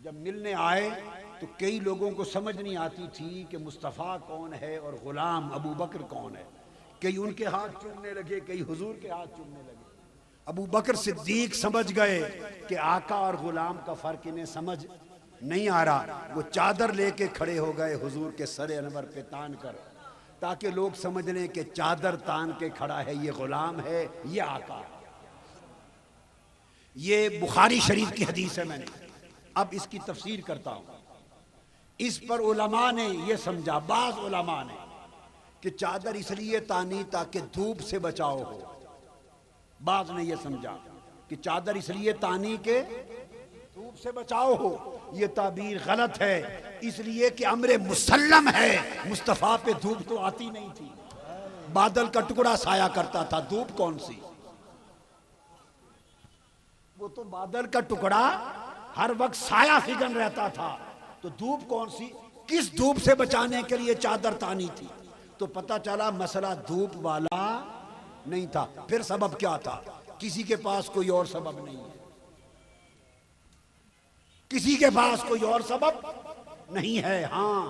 जब मिलने आए तो कई लोगों को समझ नहीं आती थी कि मुस्तफ़ा कौन है और गुलाम अबू बकर कौन है। कई उनके हाथ चूमने लगे, कई हुजूर के हाथ चूमने लगे। अबू बकर सिद्दीक समझ गए कि आका और गुलाम का फर्क इन्हें समझ नहीं आ रहा। वो चादर लेके खड़े हो गए हुजूर के सरे अनवर पे तान कर, ताकि लोग समझ लें कि चादर तान के खड़ा है, ये गुलाम है, ये आका है। ये बुखारी शरीफ की हदीस है। मैंने अब इसकी तफसीर करता हूं। इस पर उलमा ने यह समझा, बाज उलमा ने, कि चादर इसलिए तानी ताकि धूप से बचाव हो। बाज ने यह समझा कि चादर इसलिए तानी के धूप से बचाव हो। यह ताबीर गलत है, इसलिए कि अमरे मुसल्लम है, मुस्तफ़ा पे धूप तो आती नहीं थी। बादल का टुकड़ा साया करता था, धूप कौन सी? वो तो बादल का टुकड़ा हर वक्त साया फिगन रहता था, तो धूप कौन सी? किस धूप से बचाने के लिए चादर तानी थी? तो पता चला मसला धूप वाला नहीं था। फिर सबब क्या था? किसी के पास कोई और सबब नहीं है, किसी के पास कोई और सबब नहीं है। हां,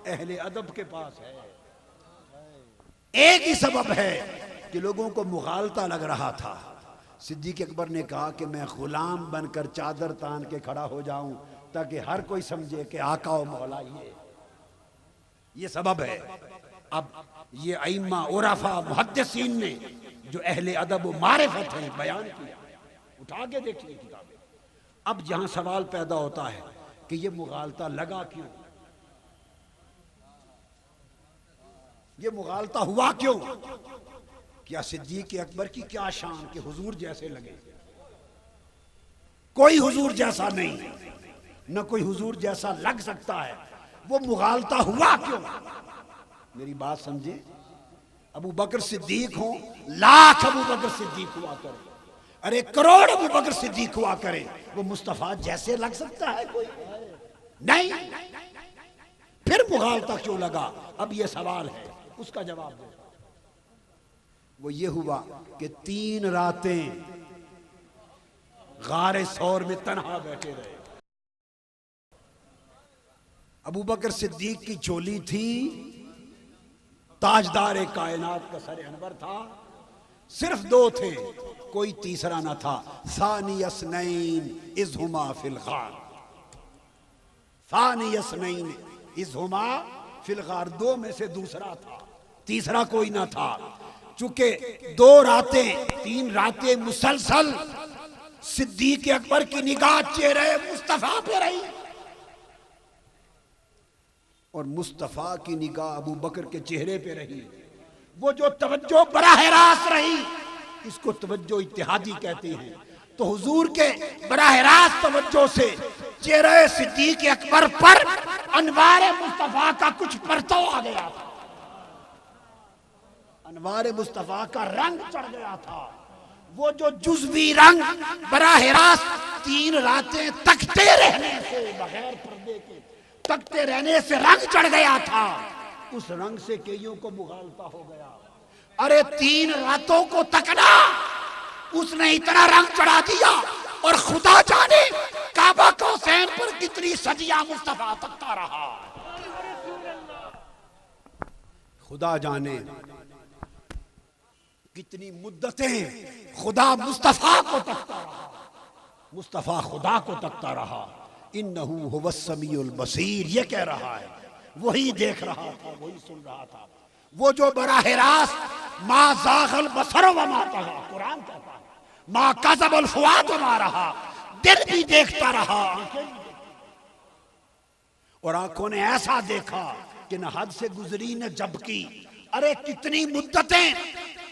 अहले अदब के पास है। एक ही सबब है कि लोगों को मुगालता लग रहा था। सिद्दीक अकबर ने कहा कि मैं गुलाम बनकर चादर तान के खड़ा हो जाऊं ताकि हर कोई समझे कि आका और मौला ये सबब है। अब ये अइम्मा उरफा मुहद्दिसीन ने जो अहले अदब व मारिफत है बयान किया, उठा के देखिए किताबें। अब जहां सवाल पैदा होता है कि ये मुगालता लगा क्यों, ये मुगालता हुआ क्यों? क्या सिद्दीक अकबर की क्या शान कि हुजूर जैसे लगे? कोई हुजूर जैसा नहीं, न कोई हुजूर जैसा लग सकता है। वो मुगालता हुआ क्यों? मेरी बात समझे। अबू बकर सिद्दीक हो, लाख अबू बकर सिद्दीक हुआ करे, अरे करोड़ अबू बकर सिद्दीक हुआ करे, वो मुस्तफा जैसे लग सकता है कोई? नहीं। फिर मुगालता क्यों लगा? अब ये सवाल है, उसका जवाब दो। वो ये हुआ कि 3 रातें गारे सौर में तन्हा बैठे रहे। अबू बकर सिद्दीक की चोली थी, ताजदार कायनात का सर अनवर था। सिर्फ 2 थे, कोई तीसरा ना था। सानी यसनैन इज़ हुमा फिल गार, सानी यसनैन इज़ हुमा फिल गार, 2 में से दूसरा था, तीसरा कोई ना था। चूंकि 2 रातें 3 रातें मुसलसल सिद्दीक अकबर की निगाह चेहरे मुस्तफा पे रही और मुस्तफा की निगाह अबू बकर के चेहरे पे रही। वो जो तवज्जो बराह रास्त रही, इसको तवज्जो इत्तेहादी कहते हैं। तो हुजूर के बराह रास्त तवज्जो से चेहरे सिद्दीक अकबर पर अनवार मुस्तफा का कुछ परतव आ गया था, अनवार मुस्तफा का रंग चढ़ गया था। वो जो जुज़वी रंग बराह रास्त 3 रातें तकते रहने से, बगैर पर्दे के तकते रहने से रंग चढ़ गया था, उस रंग से कईयों को मुगालता हो गया। अरे 3 रातों को तकना, उसने इतना रंग चढ़ा दिया। और खुदा जाने काबा कौसैन पर कितनी सदियां मुस्तफा तकता रहा, खुदा जाने कितनी मुद्दतें खुदा मुस्तफा को तकता रहा, मुस्तफा खुदा को तकता रहा। इन्नहु हुवस समीउल बसीर, ये कह रहा है, वही देख रहा था, वही सुन रहा था। वो जो बराह रास्त मा ज़ाग़ल बसर व मा तग़ा, कुरान कहता है, मा कज़बल फुआद व मा रहा, दिल भी देखता रहा, आंखें भी देखती। और आंखों ने ऐसा देखा कि न हद से गुजरी न जबकि। अरे कितनी मुद्दतें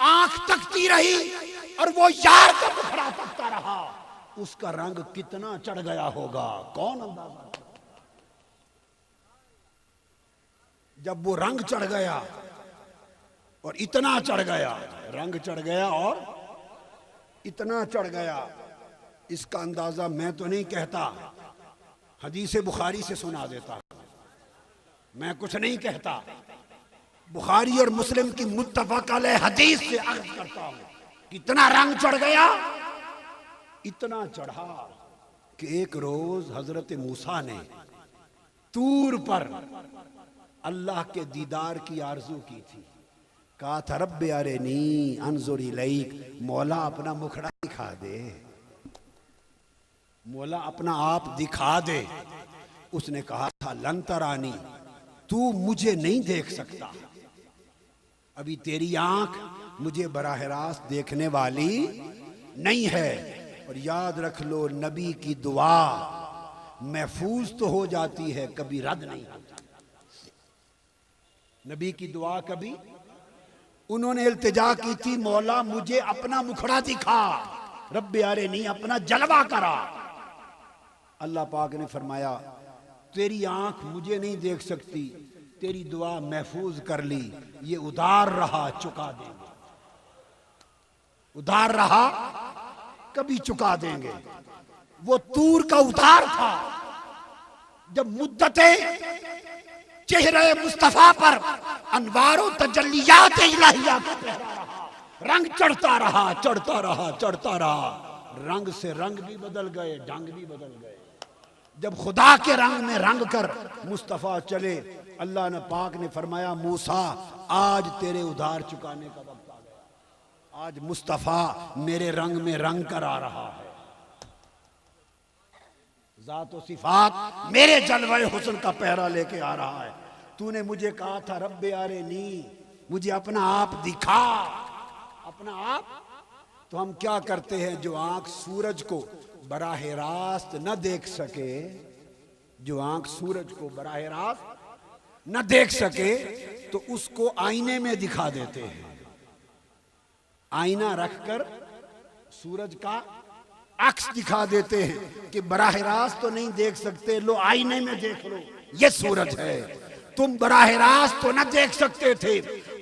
आंख तकती रही और वो यार का मुखड़ा तकता रहा, उसका रंग कितना चढ़ गया होगा, कौन अंदाजा? जब वो रंग चढ़ गया और इतना चढ़ गया, रंग चढ़ गया और इतना चढ़ गया, इसका अंदाजा मैं तो नहीं कहता, हदीस बुखारी से सुना देता, मैं कुछ नहीं कहता। बुखारी और मुस्लिम की मुत्तफक अलैह हदीस से अर्ज करता हूं, कितना रंग चढ़ गया, इतना चढ़ा कि एक रोज हजरत मूसा ने तूर पर अल्लाह के दीदार की आरजू की थी। कहा था रब्बे अरेनी अनजुर इलैक, मौला अपना मुखड़ा दिखा दे, मौला अपना आप दिखा दे। उसने कहा था लन तरानी, तू मुझे नहीं देख सकता, अभी तेरी आंख मुझे बराह रास्त देखने वाली नहीं है। और याद रख लो, नबी की दुआ महफूज तो हो जाती है, कभी रद्द नहीं होती। नबी की दुआ कभी, उन्होंने इल्तिजा की थी मौला मुझे अपना मुखड़ा दिखा, रब्बे यारे नहीं अपना जलवा करा। अल्लाह पाक ने फरमाया तेरी आंख मुझे नहीं देख सकती, तेरी दुआ महफूज कर ली, ये उधार रहा चुका देंगे, उधार रहा कभी चुका देंगे। वो तूर का उधार था जब मुद्दते चेहरे मुस्तफा पर अनवारो तजल्लियात इलाहिया का पहरा रहा, रंग चढ़ता रहा चढ़ता रहा चढ़ता रहा, रंग से रंग भी बदल गए, ढंग भी बदल गए। जब खुदा के रंग में रंग कर मुस्तफा चले, अल्लाह ने पाक ने फरमाया मूसा आज तेरे उधार चुकाने का वक्त आ गया, आज मुस्तफा मेरे रंग में रंग कर आ रहा है, ज़ात व सिफात मेरे जलवे हुस्न का पहरा लेके आ रहा है। तूने मुझे कहा था रब्बे यारे नी, मुझे अपना आप दिखा, अपना आप। तो हम क्या करते हैं, जो आंख सूरज को बराह रास्त न देख सके, जो आंख सूरज को बराह रास्त न देख सके, तो उसको आईने में दिखा देते हैं। आईना रखकर सूरज का अक्स दिखा देते हैं कि बराह रास्त तो नहीं देख सकते, लो आईने में देख लो, ये सूरज है। तुम बराह रास्त तो न देख सकते थे,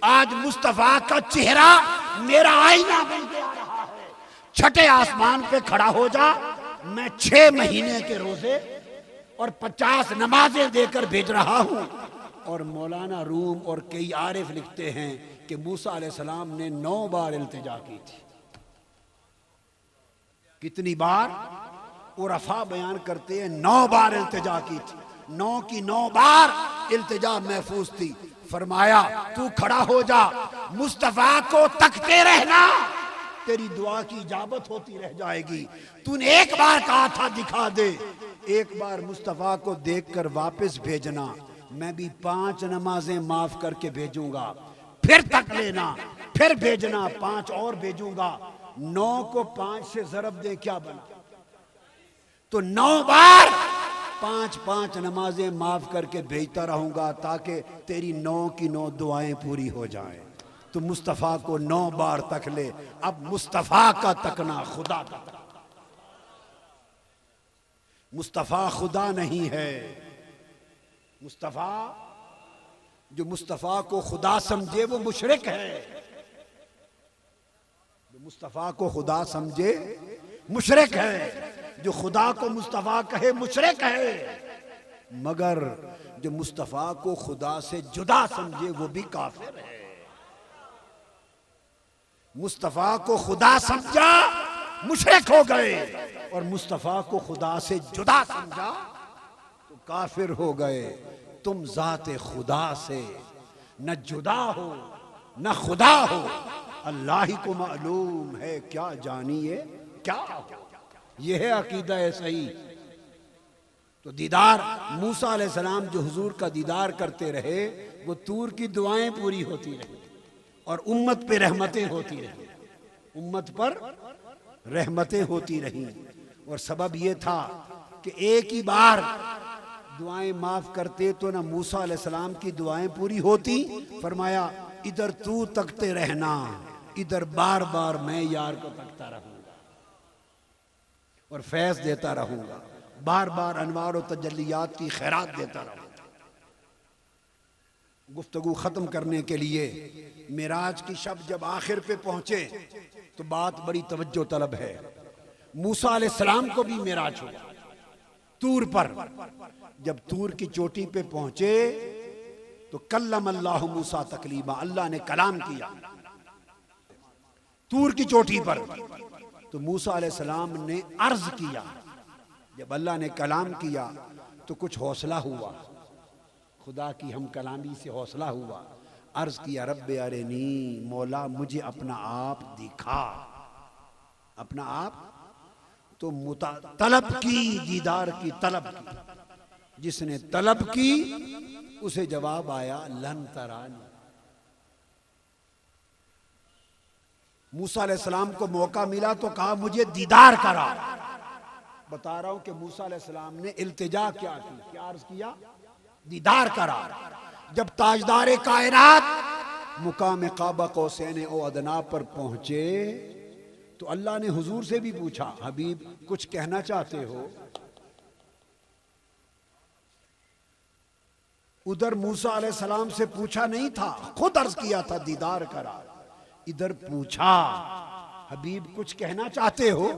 आज मुस्तफा का चेहरा मेरा आईना बन के आ रहा है। छठे आसमान पे खड़ा हो जा, मैं 6 महीने के रोजे और 50 नमाजें देकर भेज रहा हूं। और मौलाना रूम और कई आरिफ लिखते हैं कि मूसा अलैहिस्सलाम ने 9 बार इल्तिजा की थी। कितनी बार? उरफा बयान करते हैं 9 बार इल्तिजा की थी, 9 की 9 बार इल्तिजा महफूज थी। फरमाया तू खड़ा हो जा, मुस्तफा को तकते रहना, तेरी दुआ की इजाबत होती रह जाएगी। तूने एक बार कहा था दिखा दे, एक बार मुस्तफा को देखकर वापस भेजना, मैं भी 5 नमाजें माफ करके भेजूंगा, फिर तक लेना, फिर भेजना, 5 और भेजूंगा। 9 को 5 से ज़रब दे क्या बना, तो 9 बार 5-5 नमाजें माफ करके भेजता रहूंगा ताकि तेरी 9 की 9 दुआएं पूरी हो जाएं। तो मुस्तफा को 9 बार तक ले। अब मुस्तफा का तकना खुदा का तकना, मुस्तफा खुदा नहीं है। मुस्तफा, जो मुस्तफा को खुदा समझे वो मुशरिक है, जो मुस्तफा को खुदा समझे मुशरिक है, जो खुदा को मुस्तफा कहे मुशरिक है, मगर जो मुस्तफा को खुदा से जुदा समझे वो भी काफिर है। मुस्तफा को खुदा समझा मुशरिक हो गए, और मुस्तफा को खुदा से जुदा समझा तो काफिर हो गए। तुम जाते खुदा से न जुदा हो न खुदा हो, अल्लाह ही को मालूम है क्या जानिए क्या हो। यह है अकीदा है सही। तो दीदार मूसा अलैहिस्सलाम जो हुजूर का दीदार करते रहे, वो तूर की दुआएं पूरी होती रही और उम्मत पे रहमतें होती रही, उम्मत पर रहमतें होती रही। और सबब यह था कि एक ही बार दुआएं माफ करते तो ना मूसा अलैहिस्सलाम की दुआएं पूरी होती। फरमाया इधर तू तकते रहना, इधर बार बार मैं यार को तकता रहूंगा और फैज देता रहूंगा, बार बार अनवार और तजल्लियात की खैरात देता रहूंगा। गुफ्तगू खत्म करने के लिए मेराज की शब जब आखिर पे पहुंचे तो बात बड़ी तवज्जो तलब है। मूसा अलैहिस्सलाम को भी मेराज हुआ तूर पर। जब तूर की चोटी पे पहुंचे तो कल्लम अल्लाह मूसा तकलीमा, अल्लाह ने कलाम किया तूर की चोटी पर। तो मूसा अलैहिस्सलाम ने अर्ज किया, जब अल्लाह ने कलाम किया तो कुछ हौसला हुआ, खुदा की हम कलामी से हौसला हुआ। अर्ज किया रब्बे अरेनी, मौला मुझे अपना आप दिखा। अपना आप तो तलब की, दीदार की तलब की। जिसने तलब की उसे जवाब आया लन तरानी। मूसा अलैहिस्सलाम को मौका मिला तो कहा मुझे दीदार करा। बता रहा हूं कि मूसा अलैहिस्सलाम ने इल्तिजा क्या की, क्या अर्ज किया? दीदार करा। जब ताजदार कायनात मुकाम काबा कौसैन ओ अदना पर पहुंचे तो अल्लाह ने हुजूर से भी पूछा, हबीब कुछ कहना चाहते हो? उधर मूसा अलैहिस्सलाम से पूछा नहीं था, खुद अर्ज किया था दीदार करा। इधर पूछा, हबीब कुछ कहना चाहते हो?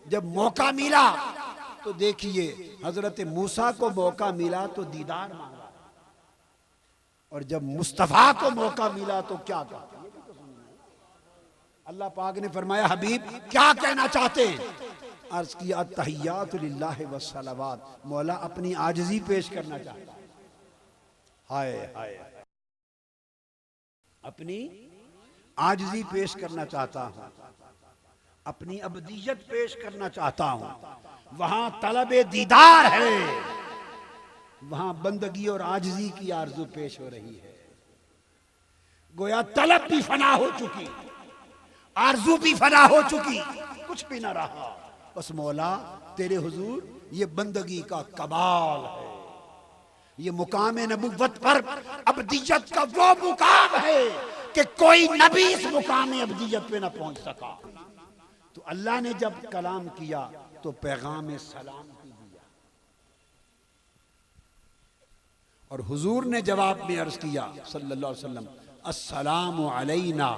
जब मौका मिला तो देखिए हजरत मूसा को मौका मिला तो दीदार मांगा, और जब मुस्तफा को मौका मिला तो क्या कहा? अल्लाह पाक ने फरमाया हबीब क्या कहना चाहते हैं? अर्ज किया अत्तहियातु लिल्लाहि वस्सलावात, मौला अपनी आजिज़ी पेश करना चाहता है। हाय हाय, अपनी आजिज़ी पेश करना चाहता हूं, अपनी अबदियत पेश करना चाहता हूं। वहां तलबे दीदार है, वहां बंदगी और आजिज़ी की आरज़ू पेश हो रही है। गोया तलब भी फना हो चुकी, आरज़ू भी फना हो चुकी, कुछ भी ना रहा। बस मौला तेरे हुजूर ये बंदगी का कमाल है, ये मुकाम नबुव्वत पर अबदियत का वो मुकाम है कि कोई नबी इस मुकाम अबदियत पे ना पहुंच सका। तो अल्लाह ने जब कलाम किया तो पैगाम सलाम की दिया, और हुजूर ने जवाब में अर्ज किया सल्लल्लाहु अलैहि वसल्लम अस्सलामु अलैना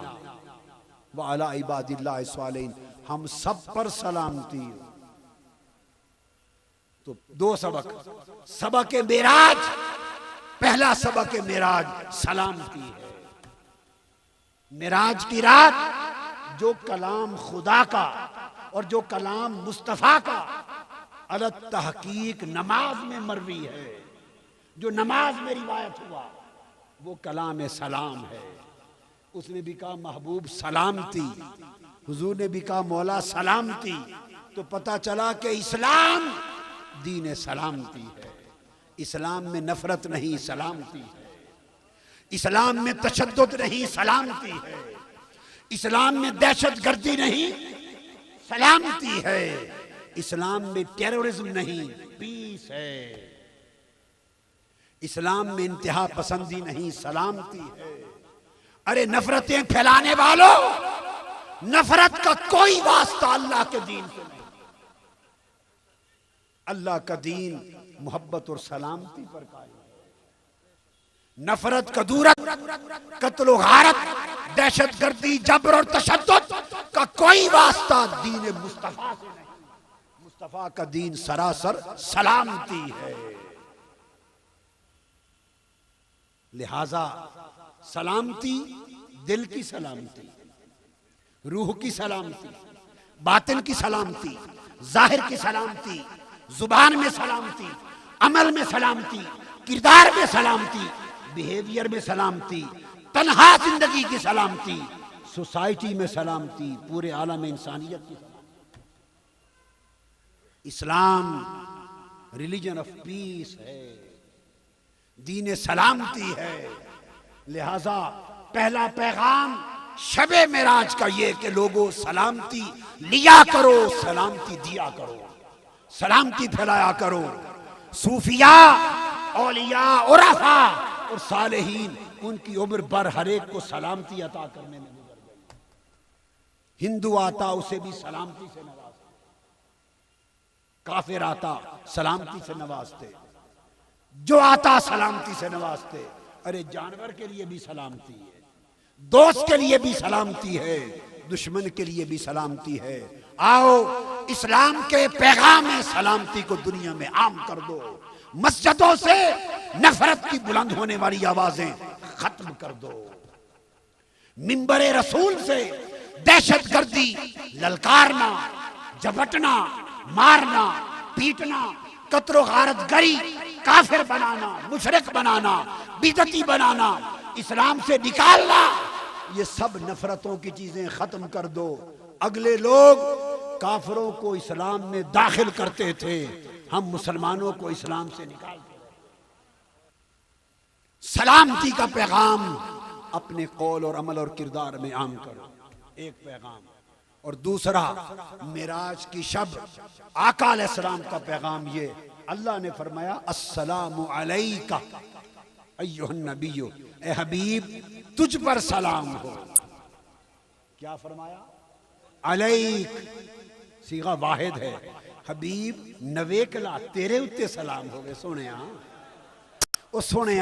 व अला इबादिल्लाहि स्वालिहीन, हम सब पर सलामती हो। तो दो सबक, सबक मेराज, पहला सबक मेराज सलामती है। मेराज की रात जो कलाम खुदा का और जो कलाम मुस्तफा का अलग तहकीक नमाज में मरवी है, जो नमाज में रिवायत हुआ वो कलाम सलाम है। उसने भी कहा महबूब सलामती, हुजूर ने भी कहा मौला सलामती। तो पता चला कि इस्लाम दीन सलामती है। इस्लाम में नफरत नहीं, सलामती है। इस्लाम में तशद्दुद नहीं, सलामती है। इस्लाम में दहशत गर्दी नहीं, सलामती है। इस्लाम में टेररिज्म नहीं, पीस है। इस्लाम में इंतहा पसंदी नहीं, सलामती है। अरे नफरतें फैलाने वालों, नफरत का कोई वास्ता अल्लाह के दीन से नहीं। अल्लाह का दीन मोहब्बत और सलामती पर कायम है। नफरत, कदूरत, कत्ल गारत, दहशत गर्दी, जबर और तशद्दुद का कोई वास्ता दीन मुस्तफा से नहीं। मुस्तफा का दीन सरासर सलामती है। लिहाजा सलामती, दिल की सलामती, रूह की सलामती, बातिन की सलामती, जाहिर की सलामती, जुबान में सलामती, अमल में सलामती, किरदार में सलामती, बिहेवियर में सलामती, तन्हा जिंदगी की सलामती, सोसाइटी में सलामती, पूरे आलम इंसानियत की सलामती। इस्लाम रिलीजन ऑफ पीस है, दीन सलामती है। लिहाजा पहला पैगाम शबे मेराज का ये कि लोगों सलामती लिया करो, सलामती दिया करो, सलामती फैलाया करो। सूफिया, औलिया, उरफा और सालेहीन उनकी उम्र भर हर एक को सलामती अता करने में गुजर गई। हिंदू आता उसे भी सलामती से नवाजते, काफिर आता सलामती से नवाजते, जो आता सलामती से नवाजते। अरे जानवर के लिए भी सलामती है, दोस्त के लिए भी सलामती है, दुश्मन के लिए भी सलामती है। आओ इस्लाम के पैगाम सलामती को दुनिया में आम कर दो। मस्जिदों से नफरत की बुलंद होने वाली आवाजें खत्म कर दो। मिंबरे रसूल से दहशत गर्दी, ललकारना, झपटना, मारना, पीटना, कत्लो गारत गरी, काफिर बनाना, मुशरिक बनाना, बिदती बनाना, इस्लाम से निकालना, ये सब नफरतों की चीजें खत्म कर दो। अगले लोग काफिरों को इस्लाम में दाखिल करते थे, हम मुसलमानों को इस्लाम से निकालते। सलामती का पैगाम अपने कौल और अमल और किरदार में आम करो, एक पैगाम। और दूसरा, मिराज की शब आका अलैहिस्सलाम का पैगाम ये, अल्लाह ने फरमाया अस्सलामु अलैका अय्युहन नबिय्यु, ए हबीब तुझ पर सलाम हो। क्या फरमाया? अलैक, सीगा वाहिद है। हबीब नवेकला तेरे उत्ते सलाम हो गए। सोने ओ सोने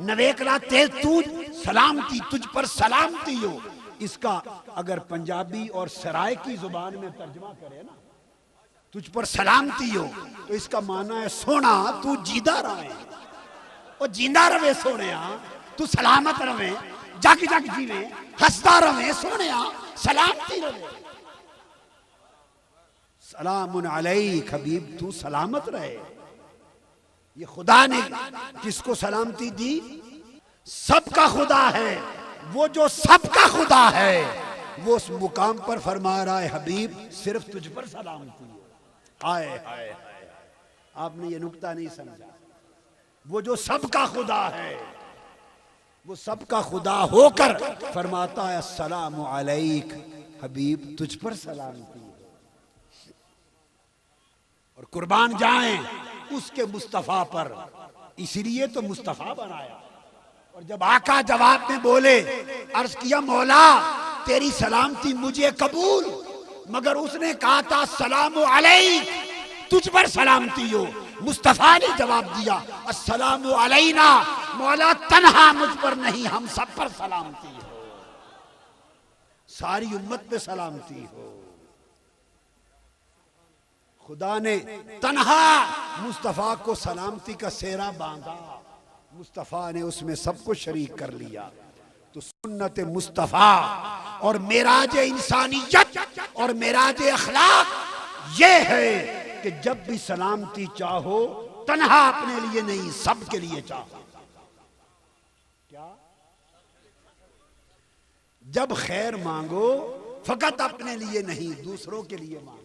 नवेकला ते तू सलामती, तुझ पर सलामती हो। इसका अगर पंजाबी और सराय की जुबान में तर्जमा करे ना, तुझ पर सलामती हो, तो इसका माना है सोना तू जीदा रहे, और जींदा रवे सोने, तू सलामत रवे, जग जग जीवे, हंसता रवे सोने, सलामती रवे। सलामुन अलैक हबीब, तू सलामत रहे। ये खुदा ने किसको सलामती दी? सबका खुदा है। वो जो सबका खुदा है वो उस मुकाम पर फरमा रहा है हबीब सिर्फ तुझ पर सलामती है। हाय हाय हाय, आपने ये नुक्ता नहीं समझा। वो जो सबका खुदा है, वो सबका खुदा होकर फरमाता है अस्सलामु अलैक हबीब, तुझ पर सलामती है। और कुर्बान जाएं उसके मुस्तफा पर, इसलिए तो मुस्तफा बनाया। और जब आका जवाब में बोले, अर्ज किया मौला तेरी सलामती मुझे कबूल, मगर उसने कहा था सलामु अलैक, तुझ पर सलामती हो। मुस्तफा ने जवाब दिया अस्सलामु अलैना, मौला तन्हा मुझ पर नहीं, हम सब पर सलामती हो, सारी उम्मत पे सलामती हो। खुदा ने तन्हा मुस्तफा को सलामती का सेहरा बांधा, मुस्तफा ने उसमें सबको शरीक कर लिया। तो सुन्नत मुस्तफा और मेराज इंसानियत और मेराज अखलाक ये है कि जब भी सलामती चाहो तन्हा अपने लिए नहीं, सबके लिए चाहो। क्या? जब खैर मांगो फकत अपने लिए नहीं, दूसरों के लिए मांगो।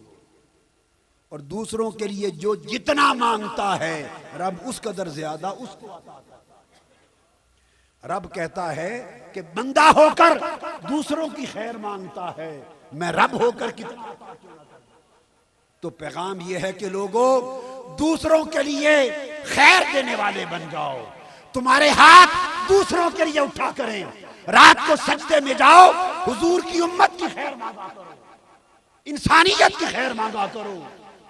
और दूसरों के लिए जो जितना मांगता है रब उस कदर ज्यादा उसको अता करता है। रब कहता है कि बंदा होकर दूसरों की खैर मांगता है, मैं रब होकर कितना अता क्यों ना करूं। तो पैगाम यह है कि लोगों दूसरों के लिए खैर देने वाले बन जाओ। तुम्हारे हाथ दूसरों के लिए उठा करें, रात को सजदे में जाओ, हुजूर की उम्मत की खैर मांगा करो, इंसानियत की खैर मांगा करो,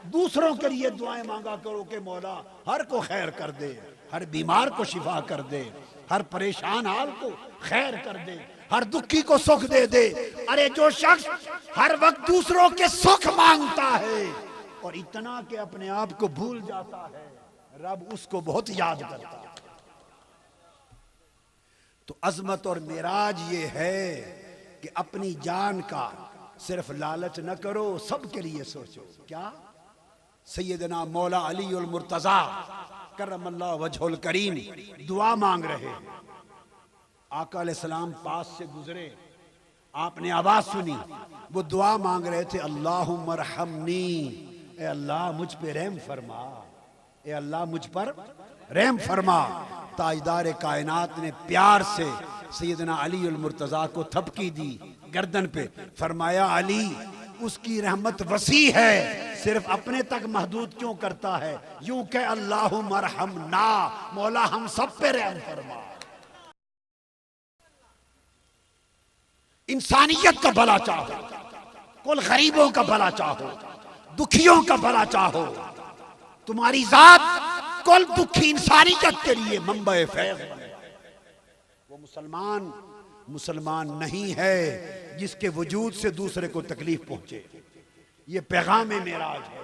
दूसरों के लिए दुआएं मांगा करो कि मौला हर को खैर कर दे, हर बीमार को शिफा कर दे, हर परेशान हाल को खैर कर दे, हर दुखी को सुख दे दे। अरे जो शख्स हर वक्त दूसरों के सुख मांगता है और इतना कि अपने आप को भूल जाता है, रब उसको बहुत याद करता है। तो अजमत और मिराज ये है कि अपनी जान का सिर्फ लालच न करो, सबके लिए सोचो। क्या? सैयदना मौला अली उल मुर्तजा करमल्लाहु वजहुल करीम दुआ मांग रहे हैं। आका अलैहिस्सलाम पास से गुजरे, आपने आवाज सुनी, वो दुआ मांग रहे थे अल्लाहुम्मा रहमनी, ए अल्लाह मुझ पे रहम फरमा, ए अल्लाह मुझ पर रहम फरमा। ताजदार कायनात ने प्यार से सैयदना अली उल मुर्तजा को थपकी दी गर्दन पे, फरमाया अली उसकी रहमत वसी है, सिर्फ अपने तक महदूद क्यों करता है, यूं कह अल्लाहुम्मा रहमना, मौला हम सब पे रहम फरमा। इंसानियत का भला चाहो, कुल गरीबों का भला चाहो, दुखियों का भला चाहो, तुम्हारी जात कुल दुखी इंसानियत के लिए मंबे फैज़ बने। वो मुसलमान नहीं है जिसके वजूद से दूसरे को तकलीफ पहुंचे। ये पैगाम मेराज है।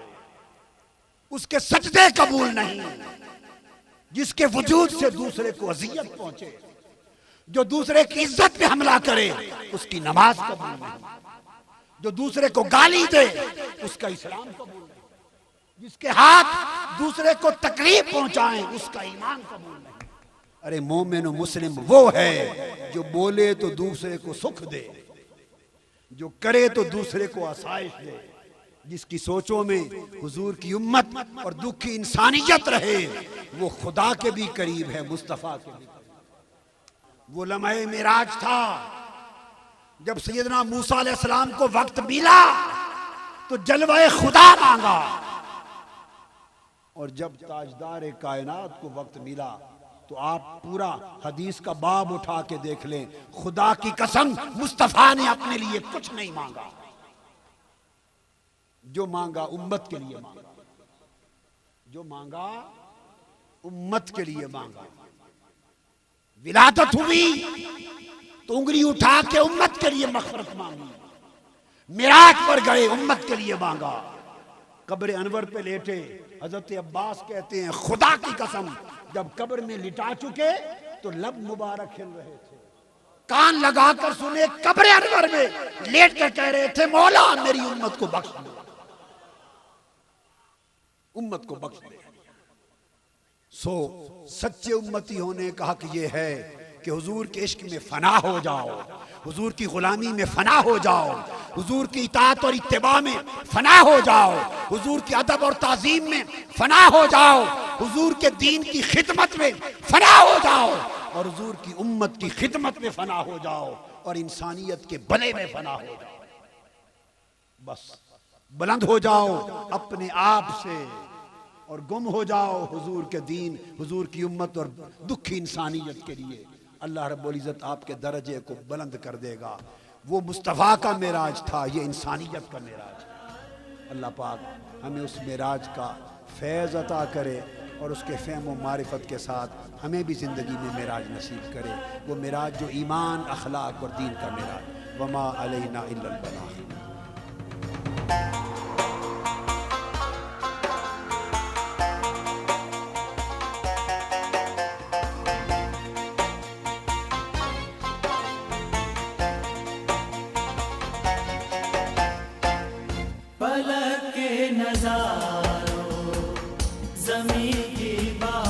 उसके सजदे कबूल नहीं जिसके वजूद से दूसरे को अजियत पहुंचे। जो दूसरे की इज्जत पे हमला करे उसकी नमाज कबूल नहीं। जो दूसरे को गाली दे उसका इस्लाम कबूल नहीं। जिसके हाथ दूसरे को तकलीफ पहुंचाएं उसका ईमान कबूल नहीं। अरे मोमिन मुस्लिम वो है जो बोले तो दूसरे को सुख दे, जो करे तो दूसरे को आसाइश दे, जिसकी सोचों में हुजूर की उम्मत और दुखी इंसानियत रहे, वो खुदा के भी करीब है, मुस्तफा के भी करीब। वो लम्हे मिराज था जब सैयदना मूसा अलैहिस्सलाम को वक्त मिला तो जलवाए खुदा मांगा, और जब ताजदार कायनात को वक्त मिला तो आप पूरा हदीस का बाब उठा के देख लें, खुदा की कसम मुस्तफा ने अपने लिए कुछ नहीं मांगा। जो मांगा उम्मत के लिए मांगा, जो मांगा उम्मत के लिए मांगा। विलादत हुई तो उंगली उठा के उम्मत के लिए मग़फ़िरत मांगी, मिराज पर गए उम्मत के लिए मांगा। कब्र अनवर पे लेटे हजरत अब्बास कहते हैं खुदा की कसम जब कब्र में लिटा चुके तो लब मुबारक खिल रहे थे, कान लगाकर सुने, कब्र अनवर में लेट कर कह रहे थे मौला मेरी उम्मत को बख्श दे, उम्मत को बख्श दे। सो सच्चे उम्मती होने का हक ये है कि हुजूर के इश्क में फना हो जाओ, हुजूर की गुलामी में फना हो जाओ, हुजूर की इताअत और इत्तिबा में फना हो जाओ, हुजूर की अदब और ताज़ीम में फना हो जाओ, हुजूर के दीन की खिदमत में फना हो जाओ, और हुजूर की उम्मत की खिदमत में फना हो जाओ, और इंसानियत के भले में फना हो जाओ। बस बुलंद हो जाओ अपने आप से और गुम हो जाओ हुजूर के दीन, हुजूर की उम्मत और दुखी इंसानियत के लिए। अल्लाह रब्बुल इज़्ज़त आपके दर्जे को बुलंद कर देगा। वो मुस्तफ़ा का मेराज था, ये इंसानियत का मेराज है। अल्लाह पाक हमें उस मेराज का फैज़ अता करे और उसके फ़हम व मारिफत के साथ हमें भी ज़िंदगी में मेराज नसीब करे। वो मेराज जो ईमान, अखलाक और दीन का मेराज। वमा अलैना इल्लल बलाग। पलक के नजारों ज़मीं की बात